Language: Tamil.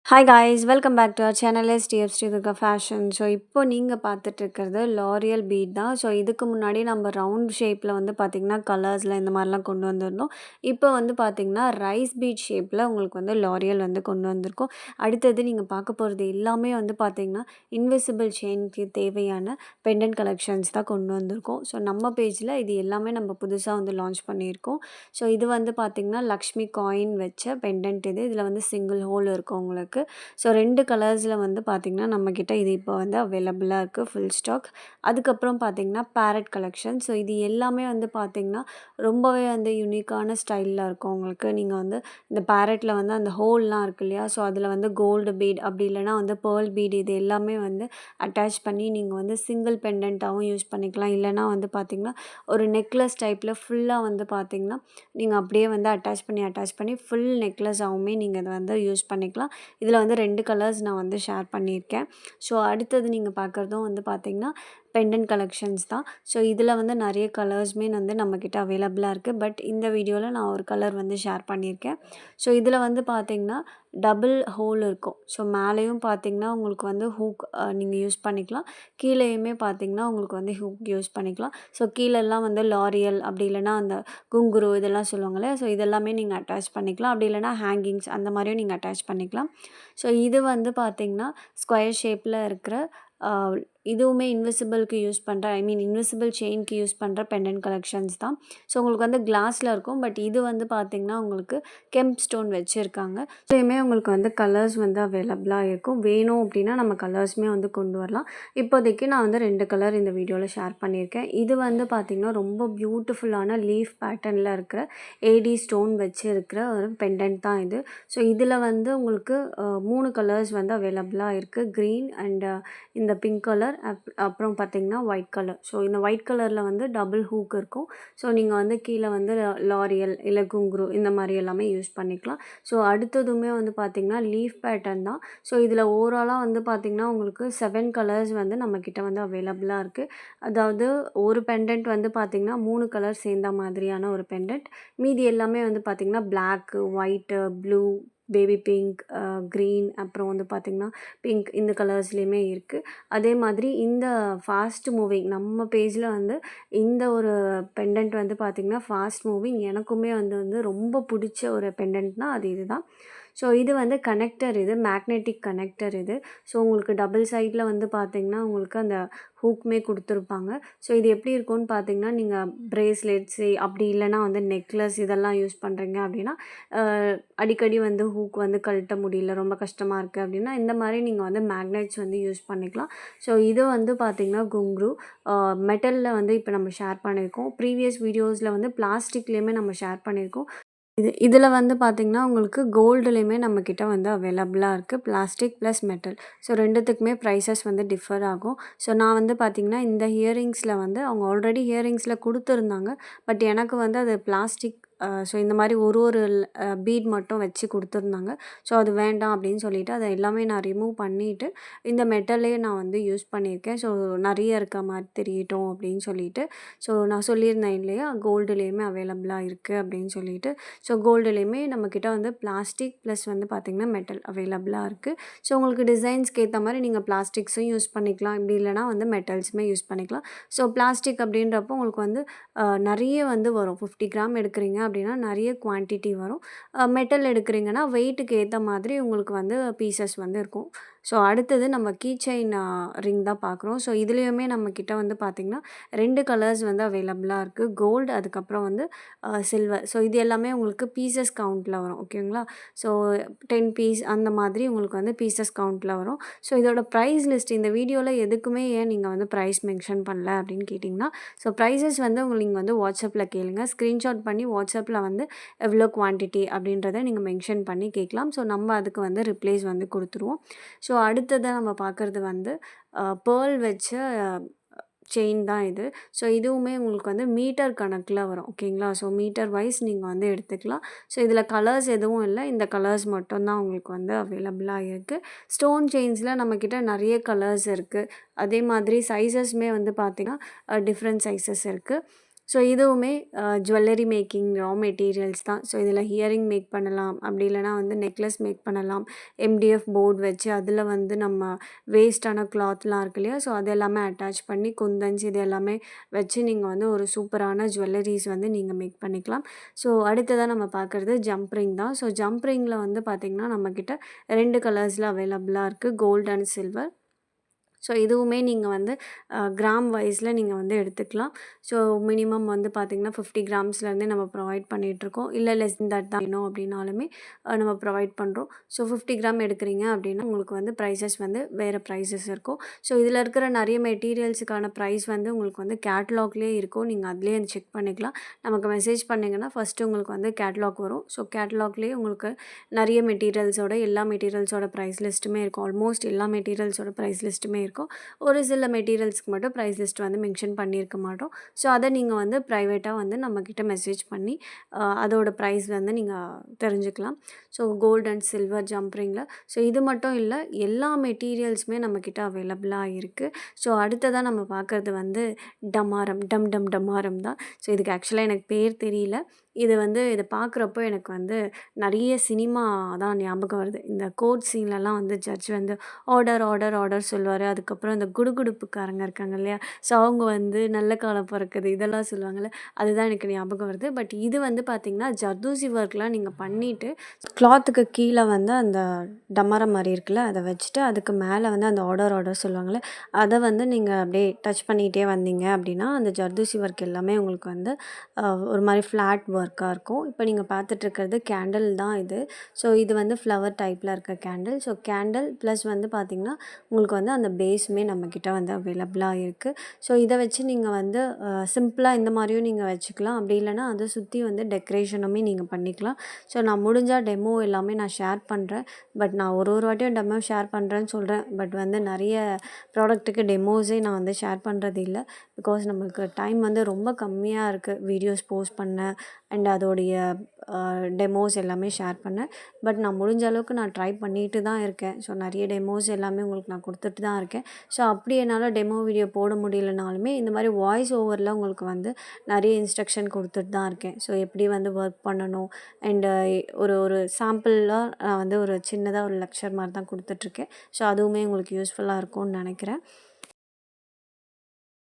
Hi guys welcome back to our channel SDF Sridurga fashion. So இப்போ நீங்கள் பார்த்துட்டு இருக்கிறது லாரியல் பீட் தான். ஸோ இதுக்கு முன்னாடி நம்ம ரவுண்ட் ஷேப்பில் வந்து பார்த்திங்கன்னா கலர்ஸில் இந்த மாதிரிலாம் கொண்டு வந்திருந்தோம். இப்போ வந்து பார்த்திங்கன்னா ரைஸ் பீட் ஷேப்பில் உங்களுக்கு வந்து லாரியல் வந்து கொண்டு வந்திருக்கோம். அடுத்தது நீங்கள் பார்க்க போகிறது எல்லாமே வந்து பார்த்திங்கன்னா இன்விசிபிள் செயினுக்கு தேவையான பெண்டன்ட் கலெக்ஷன்ஸ் தான் கொண்டு வந்திருக்கோம். ஸோ நம்ம பேஜில் இது எல்லாமே நம்ம புதுசாக வந்து லான்ச் பண்ணியிருக்கோம். ஸோ இது வந்து பார்த்திங்கன்னா லக்ஷ்மி காயின் வச்ச பெண்டன்ட். இதில் வந்து சிங்கிள் ஹோல் இருக்கும் உங்களுக்கு. ஸோ 2 கலர்ஸில் வந்து பார்த்திங்கன்னா நம்மக்கிட்ட இது இப்போ வந்து அவைலபிளாக இருக்குது, ஃபுல் ஸ்டாக். அதுக்கப்புறம் பார்த்திங்கன்னா பேரட் கலெக்ஷன். ஸோ இது எல்லாமே வந்து பார்த்திங்கன்னா ரொம்பவே வந்து யூனிக்கான ஸ்டைலில் இருக்கும் உங்களுக்கு. நீங்கள் வந்து இந்த பேரட்டில் வந்து அந்த ஹோல்லாம் இருக்குது இல்லையா, ஸோ அதில் வந்து கோல்டு பீட் அப்படி இல்லைனா வந்து பேர்ல் பீட் இது எல்லாமே வந்து அட்டாச் பண்ணி நீங்கள் வந்து சிங்கிள் பெண்டன்ட்டாகவும் யூஸ் பண்ணிக்கலாம். இல்லைனா வந்து பார்த்திங்கன்னா ஒரு நெக்லஸ் டைப்பில் ஃபுல்லாக வந்து பார்த்திங்கன்னா நீங்கள் அப்படியே வந்து அட்டாச் பண்ணி ஃபுல் நெக்லஸாகவுமே நீங்கள் இதை வந்து யூஸ் பண்ணிக்கலாம். இதில் வந்து 2 கலர்ஸ் நான் வந்து ஷேர் பண்ணியிருக்கேன். ஸோ அடுத்தது நீங்கள் பார்க்குறதும் வந்து பார்த்திங்கன்னா பெண்டன்ட் கலெக்ஷன்ஸ் தான். ஸோ இதில் வந்து நிறைய கலர்ஸுமே வந்து நம்மக்கிட்ட அவைலபிளாக இருக்குது. பட் இந்த வீடியோவில் நான் ஒரு கலர் வந்து ஷேர் பண்ணியிருக்கேன். ஸோ இதில் வந்து பார்த்திங்கன்னா டபுள் ஹோல் இருக்கும். ஸோ மேலேயும் பார்த்திங்கன்னா உங்களுக்கு வந்து ஹூக் நீங்கள் யூஸ் பண்ணிக்கலாம். கீழேயுமே பார்த்திங்கன்னா உங்களுக்கு வந்து ஹூக் யூஸ் பண்ணிக்கலாம். ஸோ கீழெல்லாம் வந்து லாரியல் அப்படி இல்லைனா அந்த குங்குரு இதெல்லாம் சொல்லுவாங்கள்ல, ஸோ இதெல்லாமே நீங்கள் அட்டாச் பண்ணிக்கலாம். அப்படி இல்லைனா ஹேங்கிங்ஸ் அந்த மாதிரியும் நீங்கள் அட்டாச் பண்ணிக்கலாம். ஸோ இது வந்து பார்த்திங்கன்னா ஸ்கொயர் ஷேப்பில் இருக்கிற இதுவுமே இன்விசிபிளுக்கு யூஸ் பண்ணுற இன்விசிபிள் செயினுக்கு யூஸ் பண்ணுற பெண்டன்ட் கலெக்ஷன்ஸ் தான். ஸோ உங்களுக்கு வந்து கிளாஸில் இருக்கும். பட் இது வந்து பார்த்திங்கன்னா உங்களுக்கு கெம்ப் ஸ்டோன் வச்சுருக்காங்க. ஸோ இதுவுமே உங்களுக்கு வந்து கலர்ஸ் வந்து அவைலபிளாக இருக்கும். வேணும் அப்படின்னா நம்ம கலர்ஸுமே வந்து கொண்டு வரலாம். இப்போதைக்கு நான் வந்து 2 கலர் இந்த வீடியோவில் ஷேர் பண்ணியிருக்கேன். இது வந்து பார்த்திங்கன்னா ரொம்ப பியூட்டிஃபுல்லான லீஃப் பேட்டர்னில் இருக்கிற ஏடி ஸ்டோன் வச்சு இருக்கிற ஒரு பெண்டன்ட் தான் இது. ஸோ இதில் வந்து உங்களுக்கு 3 கலர்ஸ் வந்து அவைலபிளாக இருக்குது. க்ரீன் அண்ட் இந்த பிங்க் கலர் அப்புறம் பார்த்திங்கன்னா ஒயிட் கலர். ஸோ இந்த ஒயிட் கலரில் வந்து டபுள் ஹூக் இருக்கும். ஸோ நீங்கள் வந்து கீழே வந்து லாரியல் இல்லை குங்குரு இந்த மாதிரி எல்லாமே யூஸ் பண்ணிக்கலாம். ஸோ அடுத்ததுமே வந்து பார்த்திங்கன்னா லீஃப் பேட்டர்ன் தான். ஸோ இதில் ஓவராலாக வந்து பார்த்திங்கன்னா உங்களுக்கு 7 கலர்ஸ் வந்து நம்மக்கிட்ட வந்து அவைலபிளாக இருக்குது. அதாவது ஒரு பெண்டன்ட் வந்து பார்த்திங்கன்னா 3 கலர் சேர்ந்த மாதிரியான ஒரு பெண்டன்ட். மீதி எல்லாமே வந்து பார்த்திங்கன்னா black, white, blue, baby pink, green, அப்புறம் வந்து பார்த்திங்கன்னா பிங்க் இந்த கலர்ஸ்லேயுமே இருக்குது. அதே மாதிரி இந்த ஃபாஸ்ட் மூவிங் நம்ம பேஜில் வந்து இந்த ஒரு பெண்டன்ட் வந்து பார்த்திங்கன்னா ஃபாஸ்ட் மூவிங் எனக்குமே வந்து ரொம்ப பிடிச்ச ஒரு பெண்டன்ட்னால் அது இது தான். ஸோ இது வந்து கனெக்டர், இது மேக்னெட்டிக் கனெக்டர் இது. ஸோ உங்களுக்கு டபுள் சைடில் வந்து பார்த்திங்கன்னா உங்களுக்கு அந்த ஹூக்குமே கொடுத்துருப்பாங்க. ஸோ இது எப்படி இருக்கும்னு பார்த்திங்கன்னா நீங்கள் ப்ரேஸ்லெட்ஸு அப்படி இல்லைனா வந்து நெக்லஸ் இதெல்லாம் யூஸ் பண்ணுறீங்க அப்படின்னா அடிக்கடி வந்து ஹூக் வந்து கழட்ட முடியல, ரொம்ப கஷ்டமாக இருக்குது அப்படின்னா இந்த மாதிரி நீங்கள் வந்து மேக்னெட்ஸ் வந்து யூஸ் பண்ணிக்கலாம். ஸோ இது வந்து பார்த்திங்கன்னா குங்க்ரு மெட்டலில் வந்து இப்போ நம்ம ஷேர் பண்ணியிருக்கோம். ப்ரீவியஸ் வீடியோஸில் வந்து பிளாஸ்டிக்லேயுமே நம்ம ஷேர் பண்ணியிருக்கோம். இதில் வந்து பார்த்திங்கன்னா உங்களுக்கு கோல்டுலேயுமே நம்மக்கிட்ட வந்து அவைலபிளாக இருக்குது, பிளாஸ்டிக் ப்ளஸ் மெட்டல். ஸோ 2த்துக்குமே ப்ரைஸஸ் வந்து டிஃபர் ஆகும். ஸோ நான் வந்து பார்த்திங்கன்னா இந்த இயரிங்ஸில் வந்து அவங்க ஆல்ரெடி இயரிங்ஸில் கொடுத்துருந்தாங்க. பட் எனக்கு வந்து அது பிளாஸ்டிக் ஸோ இந்த மாதிரி ஒரு பீட் மட்டும் வச்சு கொடுத்துருந்தாங்க. ஸோ அது வேண்டாம் அப்படின்னு சொல்லிவிட்டு அதை எல்லாமே நான் ரிமூவ் பண்ணிவிட்டு இந்த மெட்டலே நான் வந்து யூஸ் பண்ணியிருக்கேன். ஸோ நிறைய இருக்க மாதிரி தெரியட்டும் அப்படின்னு சொல்லிட்டு. ஸோ நான் சொல்லியிருந்தேன் இல்லையா, கோல்டுலேயுமே அவைலபிளாக இருக்குது அப்படின்னு சொல்லிட்டு. ஸோ கோல்டுலேயுமே நம்மக்கிட்ட வந்து பிளாஸ்டிக் ப்ளஸ் வந்து பார்த்திங்கன்னா மெட்டல் அவைலபிளாக இருக்குது. ஸோ உங்களுக்கு டிசைன்ஸ்க்கு ஏற்ற மாதிரி நீங்கள் பிளாஸ்டிக்ஸும் யூஸ் பண்ணிக்கலாம், இப்படி இல்லைனா வந்து மெட்டல்ஸுமே யூஸ் பண்ணிக்கலாம். ஸோ பிளாஸ்டிக் அப்படின்றப்போ உங்களுக்கு வந்து நிறைய வந்து வரும். 50 கிராம் எடுக்கிறீங்க அப்படின்னா நிறைய குவான்டிட்டி வரும். மெட்டல் எடுக்கிறீங்கன்னா வெயிட்டுக்கு ஏற்ற மாதிரி உங்களுக்கு வந்து பீசஸ் வந்து இருக்கும். ஸோ அடுத்தது நம்ம கீ செயின் ரிங் தான் பார்க்குறோம். ஸோ இதுலேயுமே நம்மக்கிட்ட வந்து பார்த்திங்கன்னா 2 கலர்ஸ் வந்து அவைலபிளாக இருக்குது, கோல்டு அதுக்கப்புறம் வந்து சில்வர். ஸோ இது எல்லாமே உங்களுக்கு பீசஸ் கவுண்ட்டில் வரும், ஓகேங்களா. ஸோ 10 பீஸ் அந்த மாதிரி உங்களுக்கு வந்து பீசஸ் கவுண்ட்டில் வரும். ஸோ இதோட ப்ரைஸ் லிஸ்ட் இந்த வீடியோவில் எதுக்குமே ஏன் நீங்கள் வந்து ப்ரைஸ் மென்ஷன் பண்ணல அப்படின்னு கேட்டிங்கன்னா, ஸோ ப்ரைஸஸ் வந்து நீங்கள் வந்து வாட்ஸ்அப்பில் கேளுங்க. ஸ்க்ரீன்ஷாட் பண்ணி வாட்ஸ்அப்பில் வந்து எவ்வளோ குவான்டிட்டி அப்படின்றத நீங்கள் மென்ஷன் பண்ணி கேட்கலாம். ஸோ நம்ம அதுக்கு வந்து ரிப்ளைஸ் வந்து கொடுத்துருவோம். ஸோ அடுத்ததாக நம்ம பார்க்குறது வந்து பேர்ல் வச்ச செயின் தான் இது. ஸோ இதுவுமே உங்களுக்கு வந்து மீட்டர் கணக்கில் வரும், ஓகேங்களா. ஸோ மீட்டர் வைஸ் நீங்கள் வந்து எடுத்துக்கலாம். ஸோ இதில் கலர்ஸ் எதுவும் இல்லை, இந்த கலர்ஸ் மட்டும்தான் உங்களுக்கு வந்து அவைலபிளாக இருக்குது. ஸ்டோன் செயின்ஸில் நம்மக்கிட்ட நிறைய கலர்ஸ் இருக்குது. அதே மாதிரி சைஸஸ்மே வந்து பார்த்திங்கன்னா டிஃப்ரெண்ட் சைஸஸ் இருக்குது. ஸோ இதுவுமே ஜுவல்லரி மேக்கிங் ரா மெட்டீரியல்ஸ் தான். ஸோ இதில ஹியரிங் மேக் பண்ணலாம். அப்படி இல்லைனா வந்து நெக்லஸ் மேக் பண்ணலாம். எம்டிஎஃப் போர்ட் வச்சு அதில வந்து நம்ம வேஸ்ட்டான கிளாத்லாம் இருக்கு இல்லையா? ஸோ அது எல்லாமே அட்டாச் பண்ணி குந்தன்ஸ் இது எல்லாமே வச்சு நீங்க வந்து ஒரு சூப்பரான ஜுவல்லரீஸ் வந்து நீங்க மேக் பண்ணிக்கலாம். ஸோ அடுத்ததா நம்ம பார்க்குறது ஜம்ப் ரிங் தான். ஸோ ஜம்ப் ரிங்கில வந்து பார்த்தீங்கன்னா, நம்மக்கிட்ட 2 கலர்ஸ்ல அவைலபிளா இருக்கு. Gold and silver. ஸோ இதுவுமே நீங்க வந்து கிராம் வைஸ்ல நீங்க வந்து எடுத்துக்கலாம். ஸோ மினிமம் வந்து பார்த்தீங்கன்னா, 50 கிராம்ஸ்லேருந்தே நம்ம ப்ரொவைட் பண்ணிட்டுருக்கோம். இல்ல லெஸ் தென் தட் தான் வேணும் அப்படின்னாலுமே நம்ம ப்ரொவைட் பண்ணுறோம். ஸோ 50 கிராம் எடுக்கிறீங்க அப்படின்னா, உங்களுக்கு வந்து ப்ரைஸஸ் வந்து வேறு ப்ரைஸஸ் இருக்கும். ஸோ இதில இருக்கிற நெறைய மெட்டீரியல்ஸுக்கான ப்ரைஸ் வந்து உங்களுக்கு வந்து கேட்டலாக்லேயே இருக்கும். நீங்க அதிலேயே செக் பண்ணிக்கலாம். நமக்கு மெசேஜ் பண்ணீங்கன்னா, ஃபர்ஸ்ட்டு உங்களுக்கு வந்து கேட்டலாக் வரும். ஸோ கேட்டலாக்லேயே உங்களுக்கு நெறைய மெட்டீரியல்ஸோட எல்லா மெட்டீரியல்ஸோட ப்ரைஸ் லிஸ்ட்டுமே இருக்கும். ஆல்மோஸ்ட் எல்லா மெட்டீரியல்ஸோட ப்ரைஸ் லிஸ்ட்டுமே இருக்கும். ஒரு சில மெட்டீரியல்ஸ்க்கு மட்டும் ப்ரைஸ் லிஸ்ட் வந்து மென்ஷன் பண்ணியிருக்க மாட்டோம். ஸோ அத நீங்க வந்து பிரைவேட்டா வந்து நம்மகிட்ட மெசேஜ் பண்ணி அதோட ப்ரைஸ் வந்து நீங்க தெரிஞ்சுக்கலாம். So gold and silver jump ரிங்ல. ஸோ இது மட்டும் இல்ல, எல்லா மெட்டீரியல்ஸுமே நம்மகிட்ட அவைலபிளா இருக்கு. ஸோ அடுத்ததா நம்ம பார்க்கறது வந்து டமாரம். டம் டம் டமாரம் தான். ஸோ இதுக்கு ஆக்சுவலா எனக்கு பேர் தெரியல. இது வந்து இத பார்க்குறப்போ எனக்கு வந்து நெறைய சினிமா தான் ஞாபகம் வருது. இந்த கோர்ட் சீன்லலாம் வந்து ஜட்ஜ் வந்து ஆர்டர், ஆர்டர், ஆர்டர் சொல்லுவாரு. அதுக்கப்புறம் இந்த குடுகுடுப்புக்காரங்க இருக்காங்க இல்லையா? ஸோ அவங்க வந்து நல்ல காலம் பொறக்குது இதெல்லாம் சொல்லுவாங்கல்ல. அதுதான் எனக்கு ஞாபகம் வருது. பட் இது வந்து பார்த்தீங்கன்னா, ஜர்தோசி ஒர்க்லாம் நீங்க பண்ணிட்டு, கிளாத்துக்கு கீழ வந்து அந்த டமரம் மாரி இருக்குல்ல, அத வச்சுட்டு அதுக்கு மேல வந்து அந்த ஆர்டர், ஆர்டர் சொல்லுவாங்கல்ல, அத வந்து நீங்க அப்படியே டச் பண்ணிட்டே வந்தீங்க அப்படின்னா, அந்த ஜர்தோசி ஒர்க் எல்லாமே உங்களுக்கு வந்து அ ஒரு மாரி ஃப்ளாட் ஒர்க்கா இருக்கும். இப்போ நீங்க பார்த்துட்டு இருக்கிறது கேண்டில் தான் இது. ஸோ இது வந்து ஃப்ளவர் டைப்ல இருக்க கேண்டில். ஸோ கேண்டில் ப்ளஸ் வந்து பார்த்தீங்கன்னா, உங்களுக்கு வந்து அந்த பேஸுமே நம்மக்கிட்ட வந்து அவைலபிளா இருக்கு. ஸோ இத வச்சு நீங்க வந்து சிம்பிளா இந்த மாரியும் நீங்க வச்சுக்கலாம். அப்படி இல்லன்னா, அத சுத்தி வந்து டெக்கரேஷனுமே நீங்க பண்ணிக்கலாம். ஸோ நான் முடிஞ்சா டெமோ எல்லாமே நான் ஷேர் பண்றேன். பட் நான் ஒரு ஒரு வாட்டியும் டெமோ ஷேர் பண்றேன்னு சொல்றேன். பட் வந்து நெறைய ப்ராடக்ட்டுக்கு டெமோஸே நான் வந்து ஷேர் பண்றது இல்ல. பிகாஸ் நம்மளுக்கு டைம் வந்து ரொம்ப கம்மியா இருக்கு. வீடியோஸ் போஸ்ட் பண்ண அண்ட் அதோடைய டெமோஸ் எல்லாமே ஷேர் பண்ணேன். பட் நான் முடிஞ்ச அளவுக்கு நான் ட்ரை பண்ணிட்டு தான் இருக்கேன். ஸோ நெறைய டெமோஸ் எல்லாமே உங்களுக்கு நான் குடுத்துட்டு தான் இருக்கேன். ஸோ அப்படி என்னால டெமோ வீடியோ போட முடியலனாலுமே, இந்த மாரி வாய்ஸ் ஓவர்ல உங்களுக்கு வந்து நெறைய இன்ஸ்ட்ரக்ஷன் குடுத்துட்டு தான் இருக்கேன். ஸோ எப்படி வந்து ஒர்க் பண்ணணும் அண்டு ஒரு ஒரு சாம்பிளா நான் வந்து ஒரு சின்னதா ஒரு லெக்சர் மாரி தான் குடுத்துட்ருக்கேன். ஸோ அதுவுமே உங்களுக்கு யூஸ்ஃபுல்லா இருக்கும்னு நெனைக்கிறேன்.